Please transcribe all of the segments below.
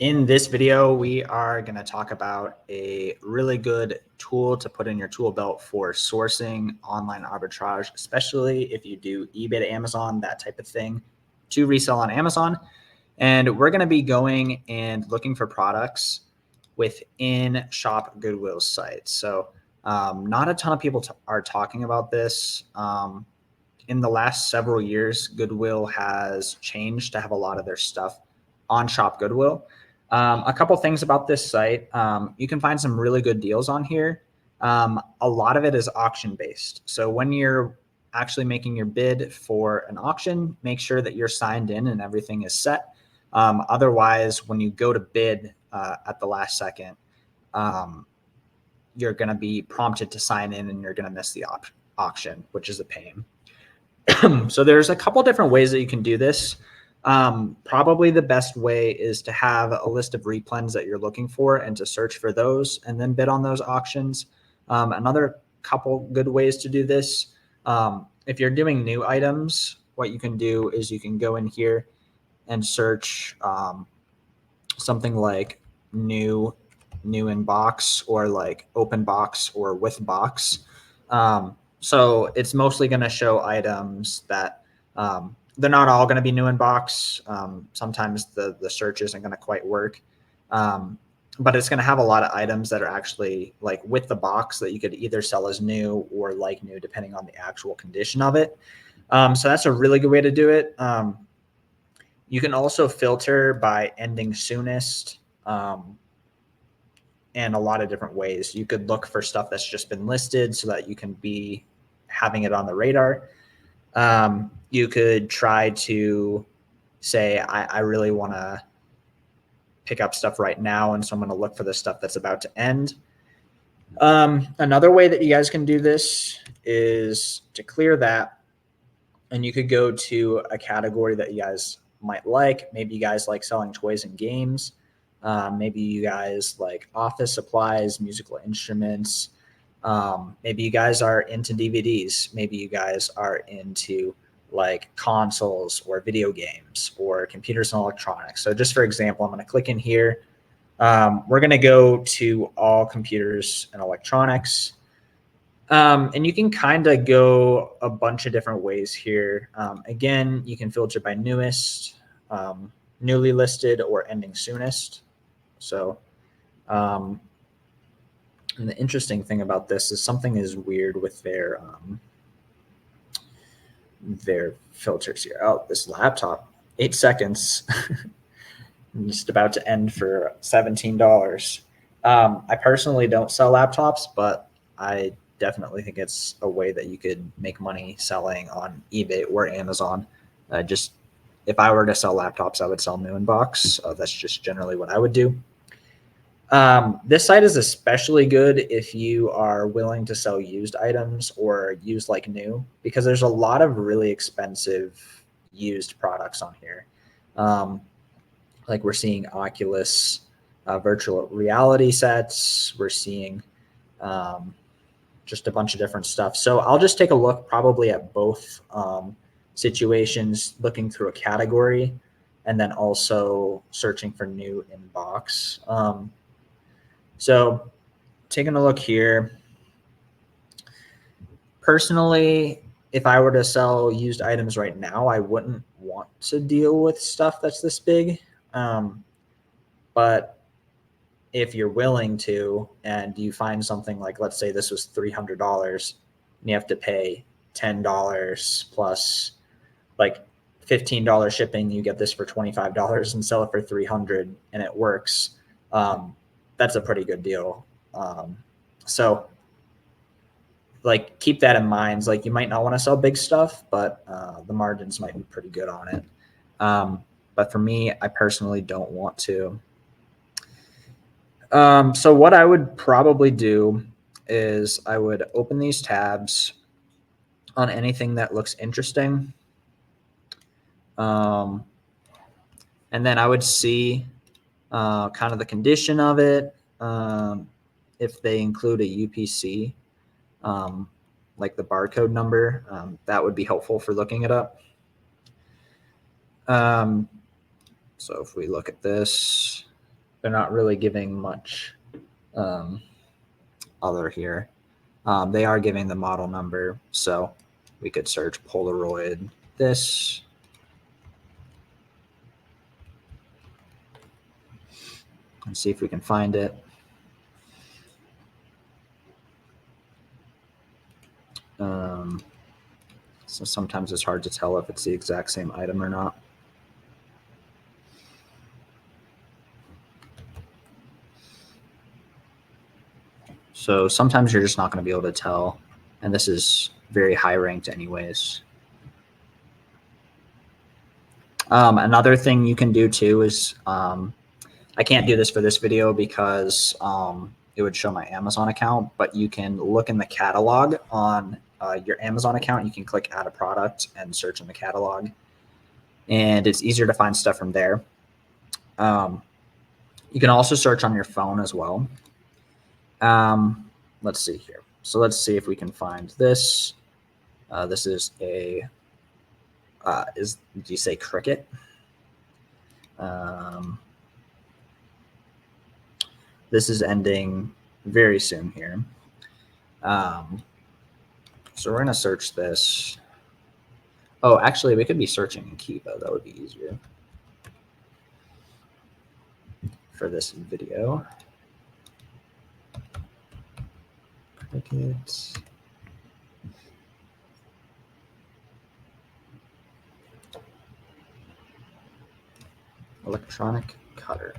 In this video, we are going to talk about a really good tool to put in your tool belt for sourcing online arbitrage, especially if you do eBay to Amazon, that type of thing, to resell on Amazon. And we're going to be going and looking for products within Shop Goodwill's site. So not a ton of people are talking about this. In the last several years, Goodwill has changed to have a lot of their stuff on Shop Goodwill. A couple things about this site. You can find some really good deals on here. A lot of it is auction based. So when you're actually making your bid for an auction, make sure that you're signed in and everything is set. Otherwise, when you go to bid at the last second, you're going to be prompted to sign in and you're going to miss the auction, which is a pain. So there's a couple different ways that you can do this. Probably the best way is to have a list of replens that you're looking for and to search for those and then bid on those auctions. Another couple good ways to do this. If you're doing new items, what you can do is you can go in here and search something like new in box or like open box or with box. So it's mostly going to show items that they're not all going to be new in box. Sometimes the search isn't going to quite work. But it's going to have a lot of items that are actually like with the box that you could either sell as new or like new, depending on the actual condition of it. So that's a really good way to do it. You can also filter by ending soonest and a lot of different ways. You could look for stuff that's just been listed so that you can be having it on the radar. You could try to say, I really want to pick up stuff right now, and so I'm going to look for the stuff that's about to end. Another way that you guys can do this is to clear that, and you could go to a category that you guys might like. Maybe you guys like selling toys and games. Maybe you guys like office supplies, musical instruments. Maybe you guys are into DVDs. Maybe you guys are into like consoles or video games or computers and electronics. So just for example, I'm going to click in here. We're going to go to all computers and electronics. And you can kind of go a bunch of different ways here. Again, you can filter by newest, newly listed, or ending soonest. So, and the interesting thing about this is something is weird with their filters here. Oh, this laptop, 8 seconds. I'm just about to end for $17. I personally don't sell laptops, but I definitely think it's a way that you could make money selling on eBay or Amazon. Just if I were to sell laptops, I would sell new in box. That's just generally what I would do. This site is especially good if you are willing to sell used items or used like new, because there's a lot of really expensive used products on here. Like we're seeing Oculus virtual reality sets. We're seeing just a bunch of different stuff. So I'll just take a look probably at both situations, looking through a category and then also searching for new in box. So taking a look here, personally, if I were to sell used items right now, I wouldn't want to deal with stuff that's this big. But if you're willing to, and you find something like, let's say this was $300 and you have to pay $10 plus like $15 shipping, you get this for $25 and sell it for $300 and it works. That's a pretty good deal. So like keep that in mind. Like you might not want to sell big stuff, but the margins might be pretty good on it. But for me, I personally don't want to. So what I would probably do is I would open these tabs on anything that looks interesting. And then I would see kind of the condition of it. If they include a UPC, like the barcode number, that would be helpful for looking it up. So if we look at this, they're not really giving much other here. They are giving the model number, so we could search Polaroid this. And see if we can find it. So sometimes it's hard to tell if it's the exact same item or not. So sometimes you're just not going to be able to tell. And this is very high ranked anyways. Another thing you can do too is, I can't do this for this video because it would show my Amazon account, but you can look in the catalog on your Amazon account. You can click add a product and search in the catalog. And it's easier to find stuff from there. You can also search on your phone as well. Let's see here. So let's see if we can find this. This is a, do you say cricket? This is ending very soon here. So we're going to search this. Oh, actually, we could be searching in 𝗬𝗶. That would be easier for this video. Cricket. Electronic cutter.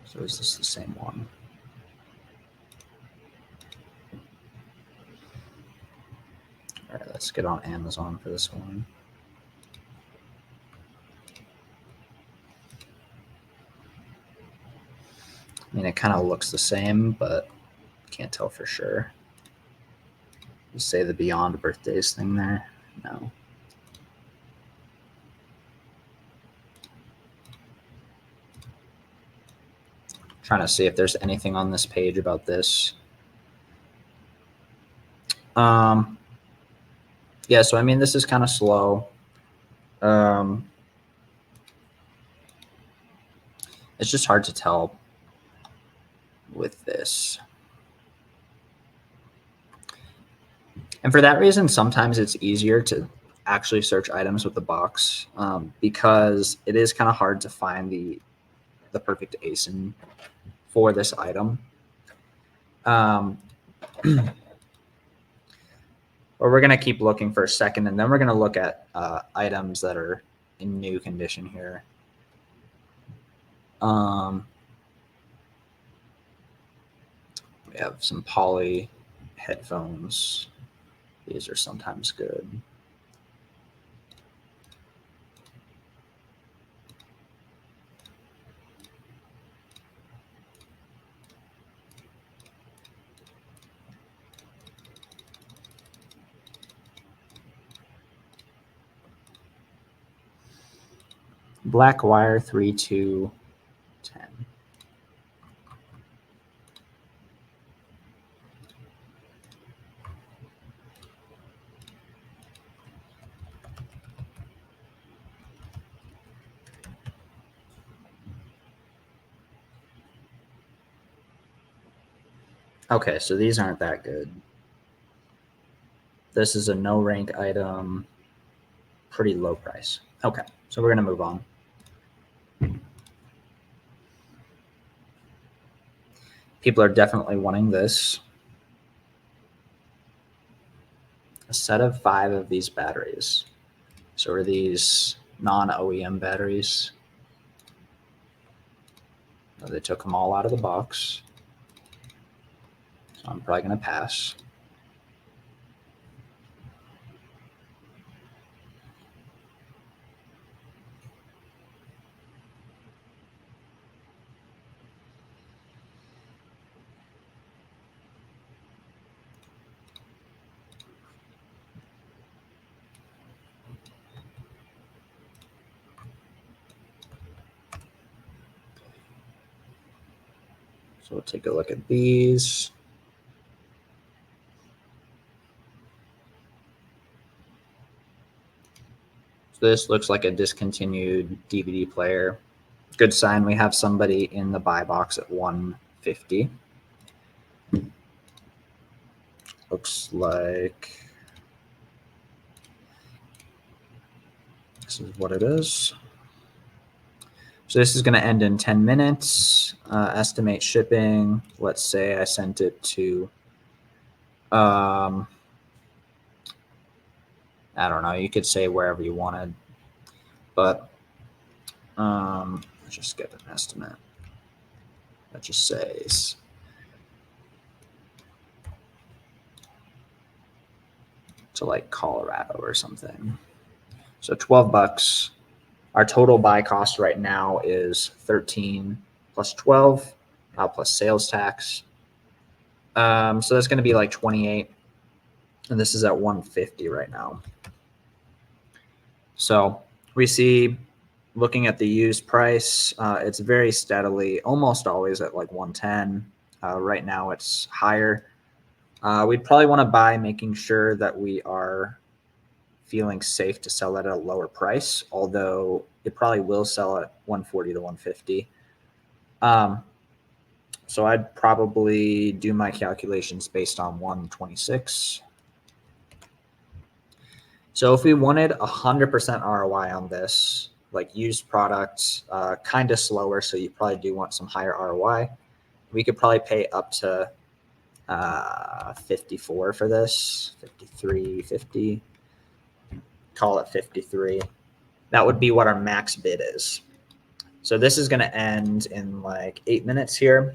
So is this the same one? All right, let's get on Amazon for this one. I mean, it kind of looks the same, but can't tell for sure. You say the Beyond Birthdays thing there? No. Trying to see if there's anything on this page about this. Yeah, so I mean, this is kind of slow. It's just hard to tell with this. And for that reason, sometimes it's easier to actually search items with the box because it is kind of hard to find the perfect ASIN for this item. Or we're going to keep looking for a second, and then we're going to look at items that are in new condition here. We have some poly headphones. These are sometimes good. Black wire 3210. Okay, so these aren't that good. This is a no rank item, pretty low price. Okay, so we're going to move on. People are definitely wanting this. A set of 5 of these batteries. So are these non-OEM batteries? They took them all out of the box. So I'm probably going to pass. So we'll take a look at these. this looks like a discontinued DVD player. Good sign we have somebody in the buy box at 150. Looks like this is what it is. So this is going to end in 10 minutes. Estimate shipping. Let's say I sent it to, I don't know. You could say wherever you wanted, but let's just get an estimate. That just says to like Colorado or something. So 12 bucks. Our total buy cost right now is 13 plus 12 plus sales tax. So that's going to be like 28. And this is at 150 right now. So we see, looking at the used price, it's very steadily, almost always at like 110. Right now it's higher. We'd probably want to buy, making sure that we are feeling safe to sell it at a lower price, although it probably will sell at 140 to 150. So I'd probably do my calculations based on 126. So if we wanted 100% ROI on this, like used products, kind of slower, so you probably do want some higher ROI, we could probably pay up to 54 for this, 53, 50. Call it 53. That would be what our max bid is. So this is going to end in like 8 minutes here.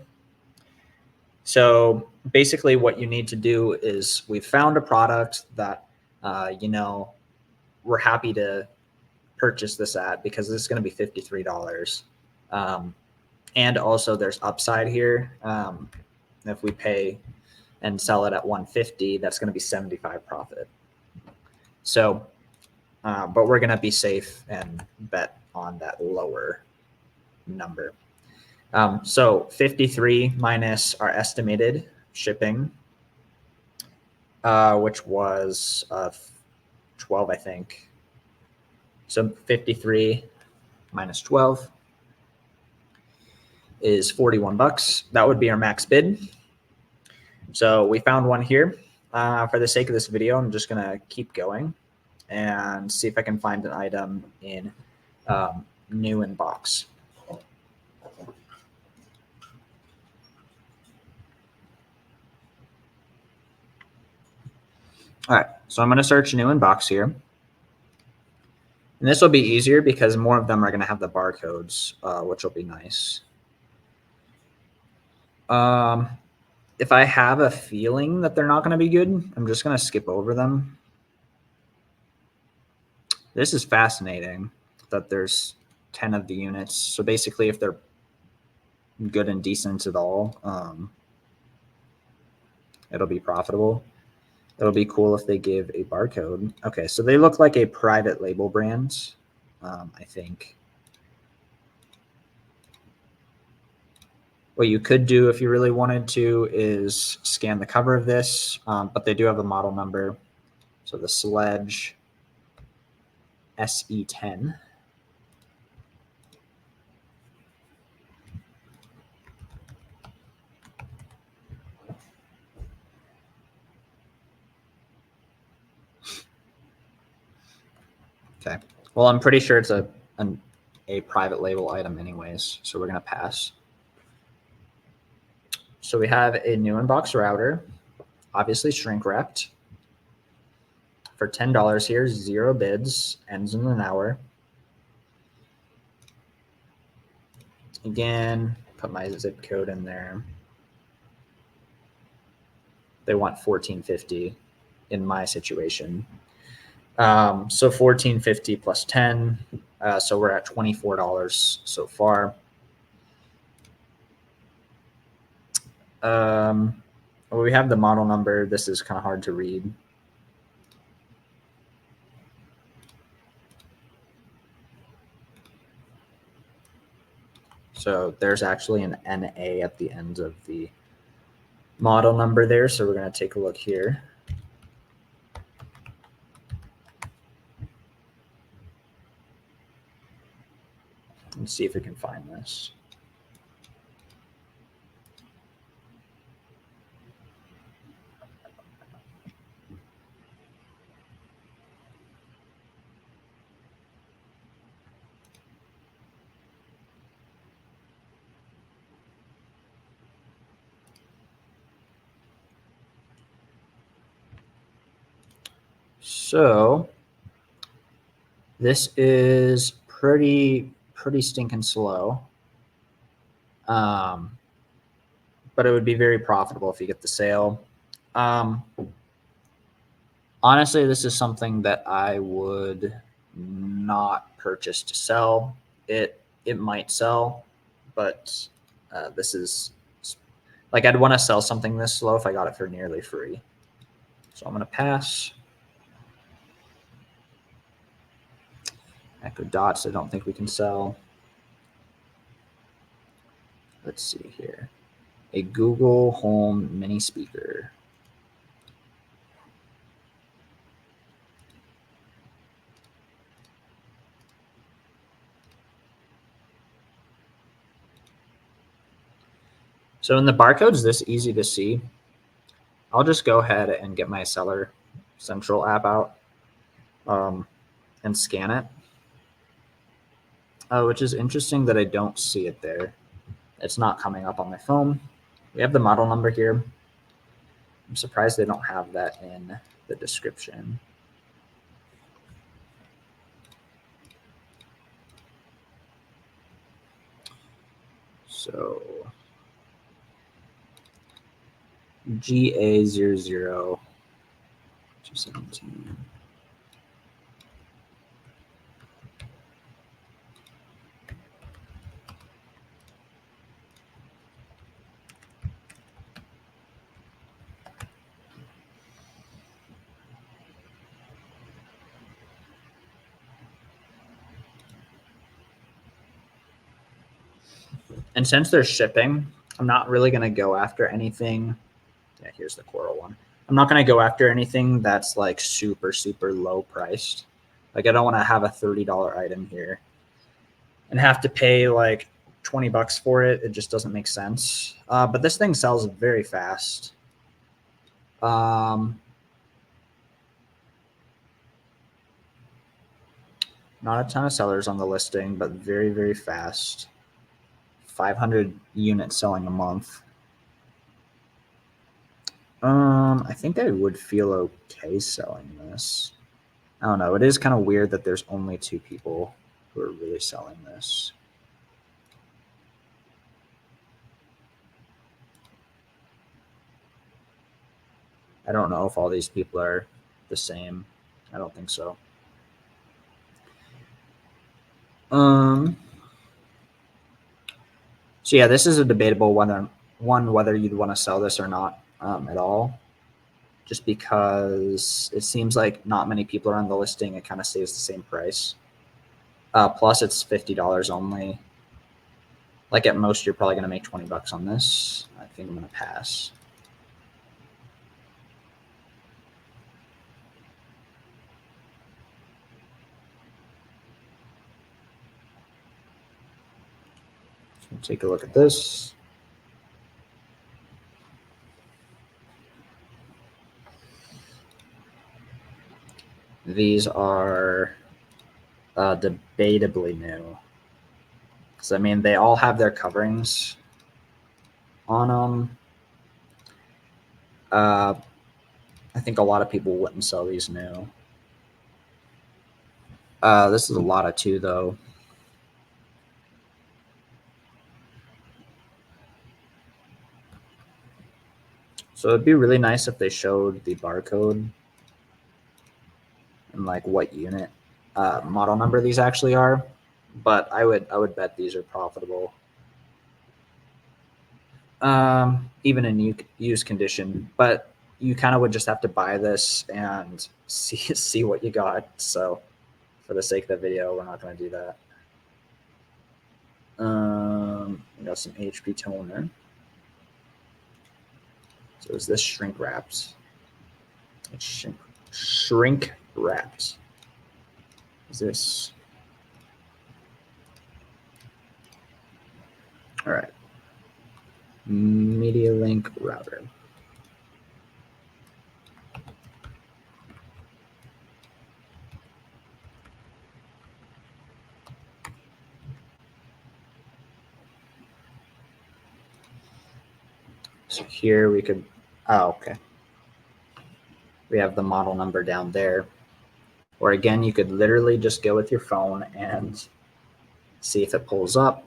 So basically what you need to do is we've found a product that, you know, we're happy to purchase this at, because this is going to be $53. And also there's upside here. If we pay and sell it at 150, that's going to be 75 profit. So, but we're going to be safe and bet on that lower number. So 53 minus our estimated shipping, which was 12, I think. So 53 minus 12 is 41 bucks. That would be our max bid. So we found one here. For the sake of this video, I'm just going to keep going and see if I can find an item in new in box. All right, so I'm going to search new in box here. And this will be easier because more of them are going to have the barcodes, which will be nice. If I have a feeling that they're not going to be good, I'm just going to skip over them. This is fascinating that there's 10 of the units. So basically, if they're good and decent at all, it'll be profitable. It'll be cool if they give a barcode. Okay, so they look like a private label brand, I think. What you could do if you really wanted to is scan the cover of this, but they do have a model number. So the Sledge SE10. Okay, well, I'm pretty sure it's a private label item anyways, so we're going to pass. So we have a new inbox router, obviously shrink wrapped, for $10 here, 0 bids, ends in an hour. Again, put my zip code in there. They want 1450 in my situation. So 1450 plus 10. So we're at $24 so far. Well, we have the model number. This is kind of hard to read. So there's actually an NA at the end of the model number there. So we're going to take a look here. Let's see if we can find this. So this is pretty stinking slow. But it would be very profitable if you get the sale. Honestly, this is something that I would not purchase to sell. It might sell, but this is like, I'd want to sell something this slow if I got it for nearly free. So I'm going to pass. Echo Dots, I don't think we can sell. Let's see here. A Google Home mini speaker. So in the barcode's this easy to see. I'll just go ahead and get my Seller Central app out and scan it. Which is interesting that I don't see it there. It's not coming up on my phone. We have the model number here. I'm surprised they don't have that in the description. So GA00 217. And since they're shipping, I'm not really going to go after anything. Yeah, here's the Coral one. I'm not going to go after anything that's like super low priced. Like, I don't want to have a $30 item here and have to pay like 20 bucks for it. It just doesn't make sense. But this thing sells very fast. Not a ton of sellers on the listing, but very fast. 500 units selling a month. I think I would feel okay selling this. I don't know. It is kind of weird that there's only 2 people who are really selling this. I don't know if all these people are the same. I don't think so. So yeah, this is a debatable whether you'd want to sell this or not at all, just because it seems like not many people are on the listing. It kind of stays the same price. Plus it's $50 only. Like, at most, you're probably going to make 20 bucks on this. I think I'm going to pass. So take a look at this. These are debatably new. Because, I mean, they all have their coverings on them. I think a lot of people wouldn't sell these new. This is a lot of 2, though. So it'd be really nice if they showed the barcode and like what unit model number these actually are. But I would bet these are profitable. Even in used condition, but you kind of would just have to buy this and see what you got. So for the sake of the video, we're not going to do that. We got some HP toner. So is this shrink wrapped? It's shrink wrapped. Is this? All right. Media link router. So here we could, oh, okay. We have the model number down there. Or again, you could literally just go with your phone and see if it pulls up.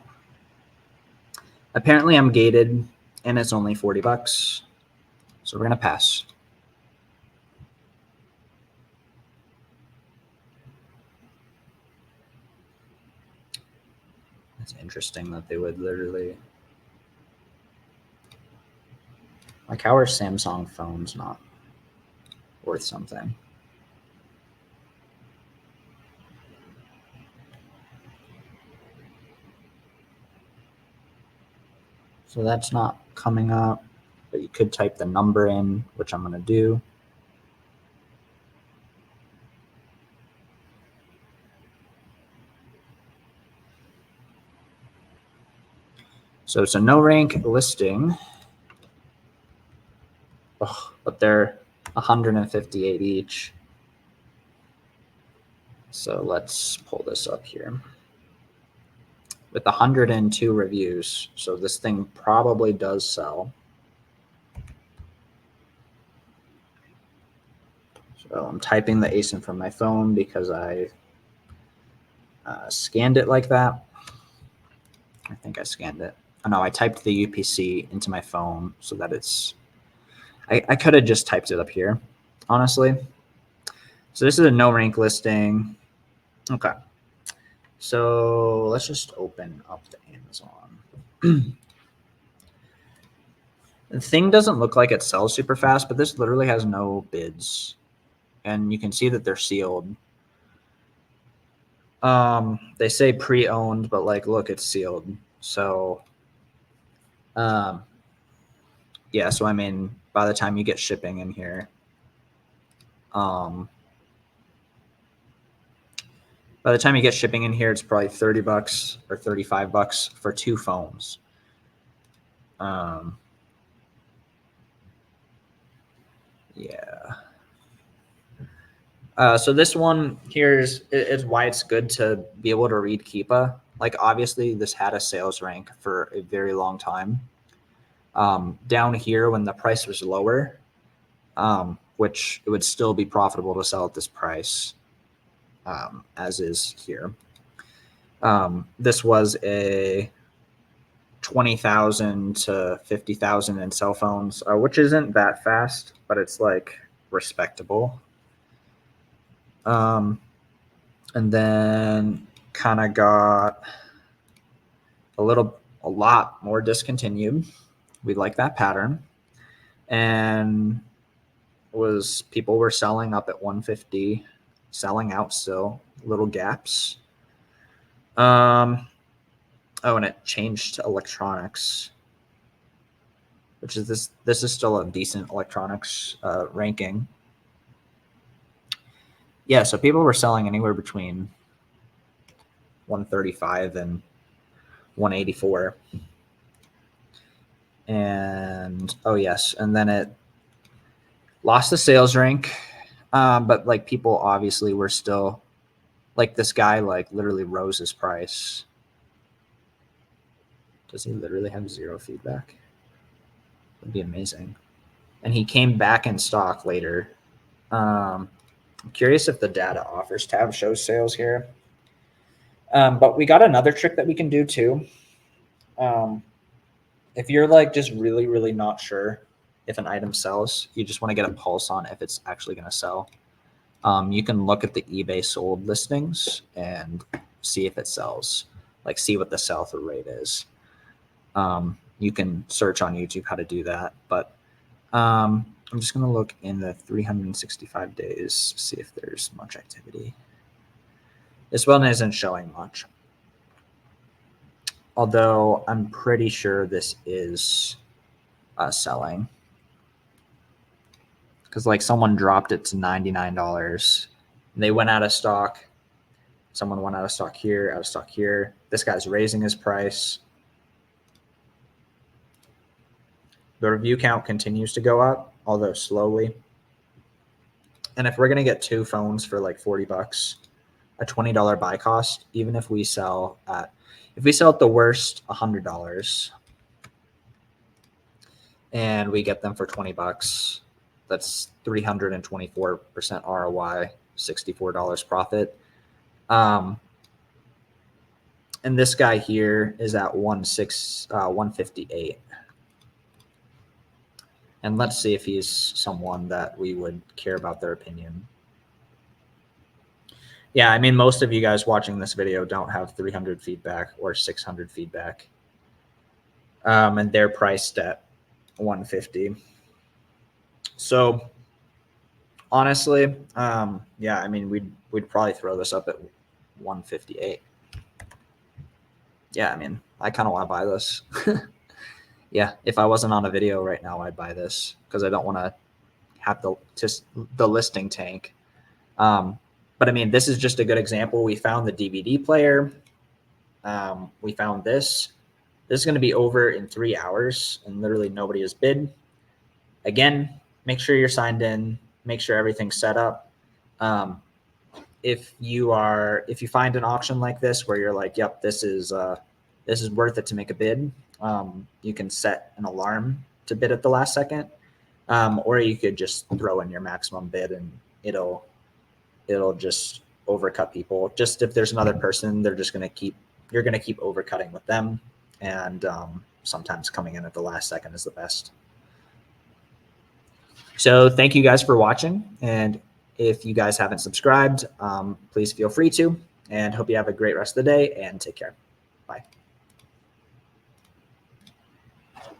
Apparently I'm gated and it's only 40 bucks. So we're gonna pass. It's interesting that they would literally, like, how are Samsung phones not worth something? So that's not coming up, but you could type the number in, which I'm gonna do. So it's a no rank listing, but they're 158 each. So let's pull this up here. With 102 reviews, so this thing probably does sell. So I'm typing the ASIN from my phone because I scanned it like that. I think I scanned it. Oh no, I typed the UPC into my phone so that it's, I could have just typed it up here, honestly. So this is a no rank listing. Okay. So let's just open up the Amazon. The thing doesn't look like it sells super fast, but this literally has no bids. And you can see that they're sealed. They say pre-owned, but like, look, it's sealed. So, yeah, so I mean, by the time you get shipping in here, it's probably 30 bucks or 35 bucks for 2 phones. Yeah. So this one here is why it's good to be able to read 𝗬𝗫. Like, obviously this had a sales rank for a very long time. Down here when the price was lower, which it would still be profitable to sell at this price, as is here. This was a 20,000 to 50,000 in cell phones, which isn't that fast, but it's like respectable. And then kind of got a lot more discontinued. We like that pattern. And people were selling up at 150, selling out still, little gaps. Oh, and it changed to electronics, which is this is still a decent electronics ranking. Yeah, so people were selling anywhere between 135 and 184. And oh yes, and then it lost the sales rank, but like, people obviously were still, like, this guy like literally rose his price. Does he literally have 0 feedback? That'd be amazing. And he came back in stock later. I'm curious if the data offers tab shows sales here. But we got another trick that we can do too. If you're like just really, really not sure if an item sells, you just want to get a pulse on if it's actually going to sell. You can look at the eBay sold listings and see if it sells, like see what the sell-through rate is. You can search on YouTube how to do that, but I'm just going to look in the 365 days, see if there's much activity. This one isn't showing much, although I'm pretty sure this is selling, because like someone dropped it to $99. They went out of stock. Someone went out of stock here, out of stock here. This guy's raising his price. The review count continues to go up, although slowly. And if we're going to get 2 phones for like 40 bucks, a $20 buy cost, even if we sell at the worst $100 and we get them for 20 bucks, that's 324% ROI, $64 profit. And this guy here is at 158. And let's see if he's someone that we would care about their opinion. Yeah, I mean, most of you guys watching this video don't have 300 feedback or 600 feedback. And they're priced at 150. So honestly, yeah, I mean, we'd probably throw this up at 158. Yeah, I mean, I kind of want to buy this. Yeah, if I wasn't on a video right now, I'd buy this because I don't want to have the listing tank. But I mean, this is just a good example. We found the DVD player. We found this. This is going to be over in 3 hours, and literally nobody has bid. Again, make sure you're signed in. Make sure everything's set up. If you find an auction like this where you're like, yep, this is worth it to make a bid, you can set an alarm to bid at the last second, or you could just throw in your maximum bid and it'll just overcut people. Just if there's another person, you're going to keep overcutting with them, and sometimes coming in at the last second is the best. So thank you guys for watching, and if you guys haven't subscribed, please feel free to, and hope you have a great rest of the day, and take care. Bye.